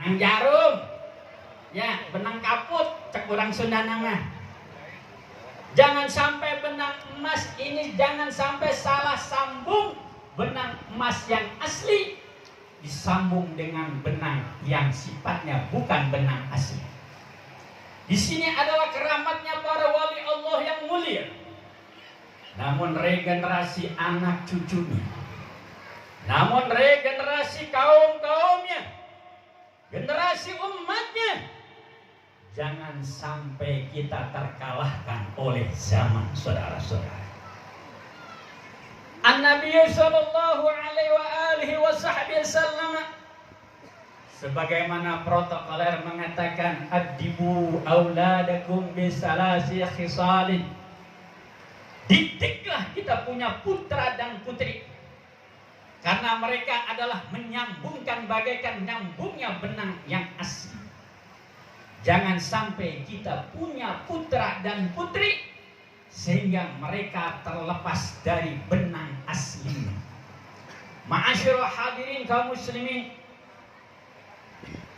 benang jarum, ya benang kaput, cek orang Sunda nama. Jangan sampai benang emas ini jangan sampai salah sambung benang emas yang asli disambung dengan benang yang sifatnya bukan benang asli. Di sini adalah keramatnya para wali Allah yang mulia. Namun regenerasi anak cucunya, namun regenerasi kaum-kaumnya, generasi umatnya, jangan sampai kita terkalahkan oleh zaman, saudara-saudara. An-Nabi sallallahu alaihi wasallam sebagaimana protokoler mengatakan addibu auladakum bisalasi khisalin. Didiklah kita punya putra dan putri, karena mereka adalah menyambungkan bagaikan nyambungnya benang yang asli. Jangan sampai kita punya putra dan putri sehingga mereka terlepas dari benang aslinya. Ma'asyiral hadirin kaum muslimin,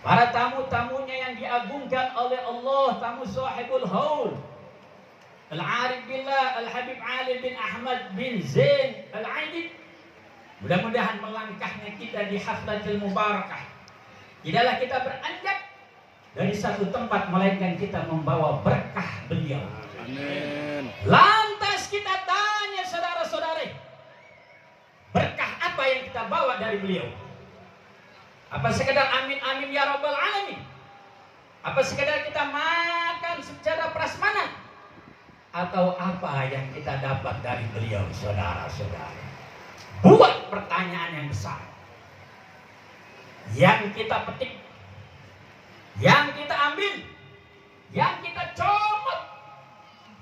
para tamu-tamunya yang diagungkan oleh Allah, tamu sahibul haul, Al-Arif Billah Al-Habib Ali bin Ahmad bin Zain Al-Aidid. Mudah-mudahan melangkahnya kita di haflatul mubarakah tidaklah kita beranjak dari satu tempat, melainkan kita membawa berkah beliau. Amin. Lantas kita tanya saudara-saudari, berkah apa yang kita bawa dari beliau? Apa sekedar amin amin ya rabbal alamin? Apa sekedar kita makan secara prasmanan? Atau apa yang kita dapat dari beliau, saudara-saudara? Buat pertanyaan yang besar, yang kita petik, yang kita ambil, yang kita comot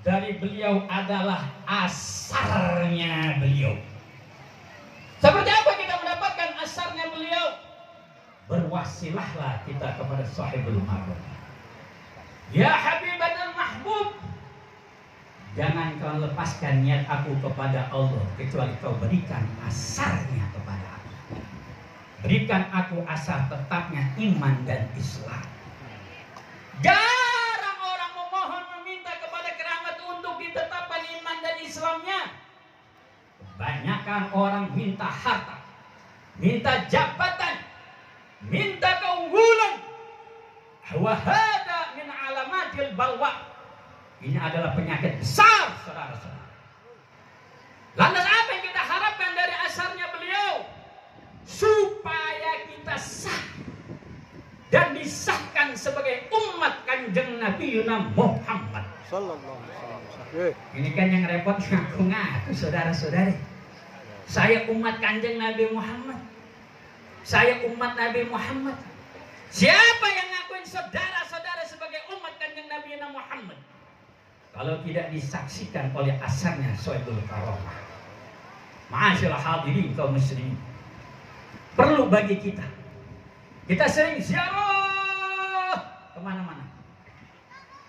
dari beliau adalah asarnya beliau. Seperti apa kita mendapatkan asarnya beliau? Berwasilahlah kita kepada sahibul ma'ruf. Ya Habibanal Mahbub, jangan kau lepaskan niat aku kepada Allah kecuali kau berikan asarnya kepada aku. Berikan aku asar tetapnya iman dan Islam. Jarang orang memohon meminta kepada keramat untuk ditetapkan iman dan Islamnya. Kebanyakan orang minta harta, minta jabatan, minta keunggulan. Wahada min alamatil balwa. Ini adalah penyakit besar, saudara-saudara. Lantas apa yang kita harapkan dari asarnya beliau? Supaya kita sah dan disahkan sebagai umat kanjeng Nabi Muhammad sallallahu alaihi wasallam. Ini kan yang repot ngaku-ngaku, saudara-saudari. Saya umat kanjeng Nabi Muhammad. Saya umat Nabi Muhammad. Siapa yang ngakuin saudara-saudara sebagai umat kanjeng Nabi Muhammad? Kalau tidak disaksikan oleh asarnya Soebul Karomah. Ma'asyiral hadirin kaum muslimin, perlu bagi kita. Kita sering ziarah kemana-mana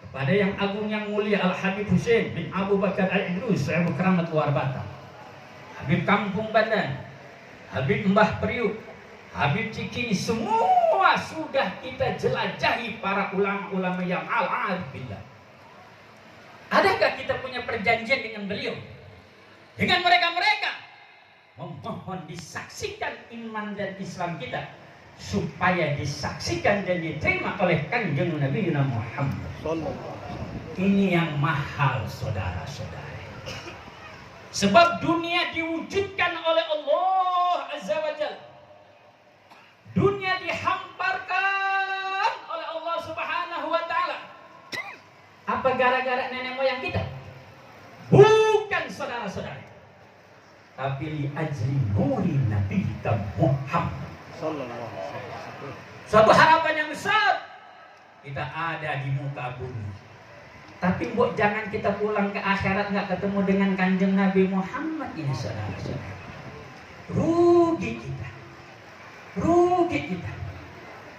kepada yang agung yang mulia Al-Habib Hussein bin Abu Bakar Al-Idrus, Sahibu Keramat Luar Batam, Habib Kampung Bandan, Habib Mbah Priuk, Habib Cikini, semua sudah kita jelajahi para ulama-ulama yang al-arif billah. Adakah kita punya perjanjian dengan beliau? Dengan mereka-mereka memohon disaksikan iman dan Islam kita supaya disaksikan dan diterima oleh kanjeng Nabi Muhammad. Ini yang mahal, saudara-saudara. Sebab dunia diwujudkan oleh Allah Azza wa Jalla. Dunia dihamparkan oleh Allah Subhanahu wa Ta'ala. Apa gara-gara nenek moyang kita? Bukan, saudara-saudara. Tapi li ajli nuri Nabi Muhammad sallallahu alaihi wasallam. Suatu harapan yang besar kita ada di muka bumi. Tapi buat jangan kita pulang ke akhirat nggak ketemu dengan kanjeng Nabi Muhammad ini, saudara-saudara. Rugi kita. Rugi kita.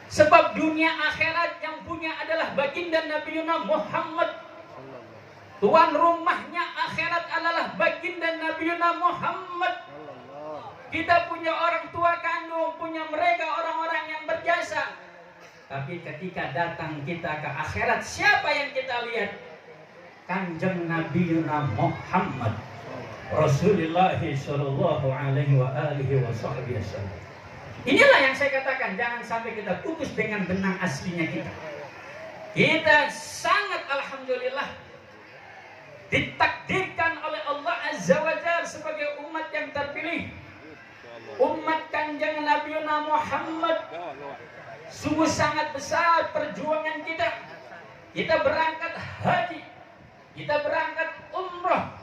Sebab dunia akhirat yang punya adalah baginda Nabi Muhammad. Tuan rumahnya akhirat adalah baginda Nabi Muhammad. Kita punya orang tua kandung, punya mereka orang-orang yang berjasa. Tapi ketika datang kita ke akhirat, siapa yang kita lihat? Kanjeng Nabi Muhammad Rasulullah sallallahu alaihi wa alihi wasallam. Inilah yang saya katakan, jangan sampai kita putus dengan benang aslinya kita. Kita sangat alhamdulillah ditakdirkan oleh Allah Azza wa Jalla sebagai umat yang terpilih. Umat Kanjeng Nabi Muhammad. Sungguh sangat besar perjuangan kita. Kita berangkat haji, kita berangkat umrah,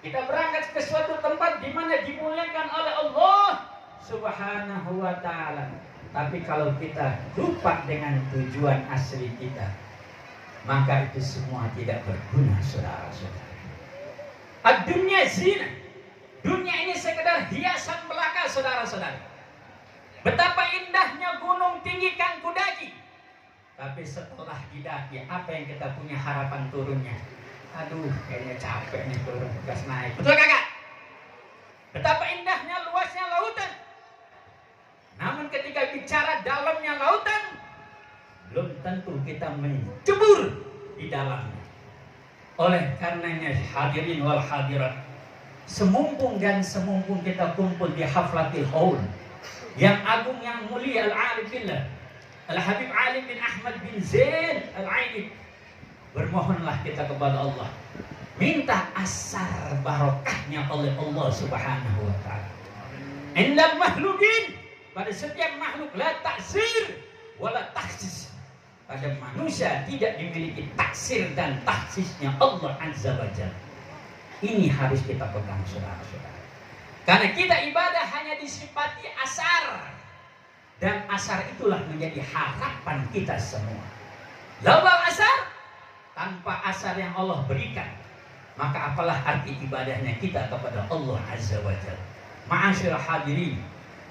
kita berangkat ke suatu tempat di mana dimuliakan oleh Allah Subhanahu wa ta'ala. Tapi kalau kita lupa dengan tujuan asli kita, maka itu semua tidak berguna, saudara-saudara. Ad-dunya zina. Dunia ini sekedar hiasan belaka, saudara-saudara. Betapa indahnya gunung tinggi kan kudaki. Tapi setelah didaki, apa yang kita punya harapan turunnya? Aduh, kayaknya capek nih turun, gas naik. Betul kagak? Betapa indahnya luasnya lautan. Namun ketika bicara dalamnya lautan, belum tentu kita mencebur di dalamnya. Oleh karenanya hadirin wal hadirat, semumpung dan semumpung kita kumpul di haflatil haul yang agung yang mulia al-arif billah Al-Habib Ali bin Ahmad bin Zain Al-Aini, bermohonlah kita kepada Allah, minta asar barokahnya oleh Allah Subhanahu wa ta'ala. Indal makhlukin, pada setiap makhluk, la taksir wala taksis. Pada manusia tidak dimiliki taksir dan taksisnya Allah Azza wa Jalla. Ini harus kita pegang, saudara-saudara. Karena kita ibadah hanya disifati asar, dan asar itulah menjadi harapan kita semua. Lawan asar, tanpa asar yang Allah berikan, maka apalah arti ibadahnya kita kepada Allah Azza wa Jalla. Ma'asyiral hadirin,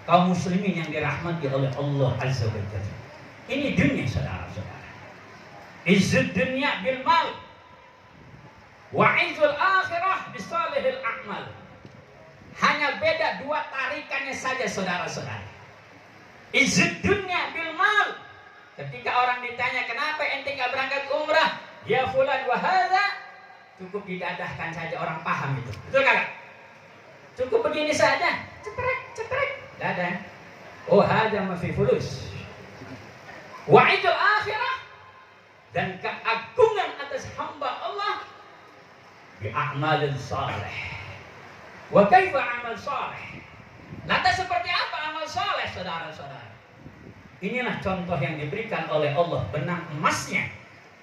kaum muslimin yang dirahmati oleh Allah Azza wa Jalla. Ini dunia, saudara-saudara. Izzud dunia bil mal, wa izzul akhirah bisalihil a'mal. Hanya beda dua tarikannya saja, saudara-saudara. Izzud dunia bil mal. Ketika orang ditanya kenapa ente gak berangkat umrah, ya fulan wa hadza, cukup didadahkan saja, orang paham itu. Betul kagak? Cukup begini saja, ceprek, dadah. Oh, hadza ma fi fulus. Wa'idul akhirah, dan keagungan atas hamba Allah bi a'malin salih. Wa kaifa amal salih? Lantas seperti apa amal saleh, saudara-saudara? Inilah contoh yang diberikan oleh Allah, benang emasnya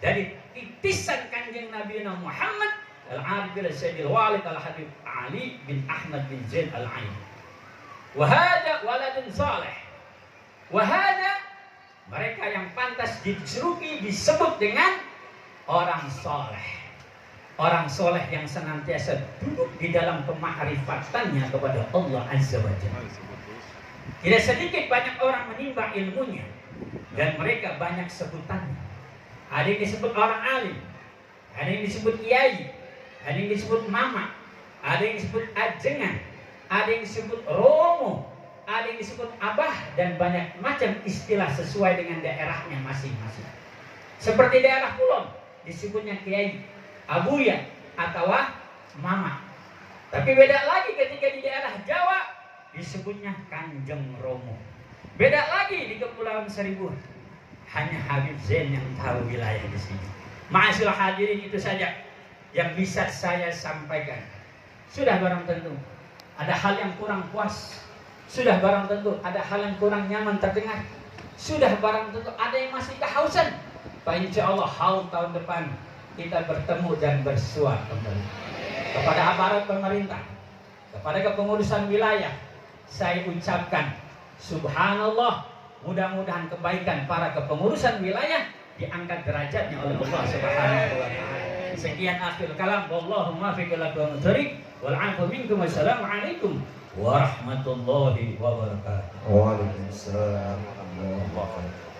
dari titisan Kanjeng Nabi Muhammad Al-Arif bil Sayyidil Walid Al-Habib Ali bin Ahmad bin Zain Al-Aini. Wa hadza waladun saleh. Wa hadza, mereka yang pantas diseruki disebut dengan orang saleh. Orang soleh yang senantiasa duduk di dalam pemakrifatannya kepada Allah Azza wa Jalla. Tidak sedikit banyak orang menimba ilmunya, dan mereka banyak sebutannya. Ada yang disebut orang alim, ada yang disebut kiai, ada yang disebut mama, ada yang disebut ajengan, ada yang disebut romo, ada yang disebut abah, dan banyak macam istilah sesuai dengan daerahnya masing-masing. Seperti daerah Kulon disebutnya kiai, abuya, atau mama. Tapi beda lagi ketika di daerah Jawa disebutnya Kanjeng Romo. Beda lagi di Kepulauan Seribu. Hanya Habib Zain yang tahu wilayah di sini. Ma'asyiral hadirin, itu saja yang bisa saya sampaikan. Sudah barang tentu ada hal yang kurang puas. Sudah barang tentu ada hal yang kurang nyaman terdengar. Sudah barang tentu ada yang masih kehausan. Pak, insya Allah haul tahun depan kita bertemu dan bersua kembali. Kepada aparat pemerintah, kepada kepengurusan wilayah, saya ucapkan subhanallah, mudah-mudahan kebaikan para kepengurusan wilayah diangkat derajatnya oleh Allah Subhanahu wa ta'ala. Sekian akhir kalam, wallahu muwaffiq ila aqwamit thoriq, wal 'afwu minkum, wassalamualaikum warahmatullahi wabarakatuh. Waalaikumsalam warahmatullahi wabarakatuh.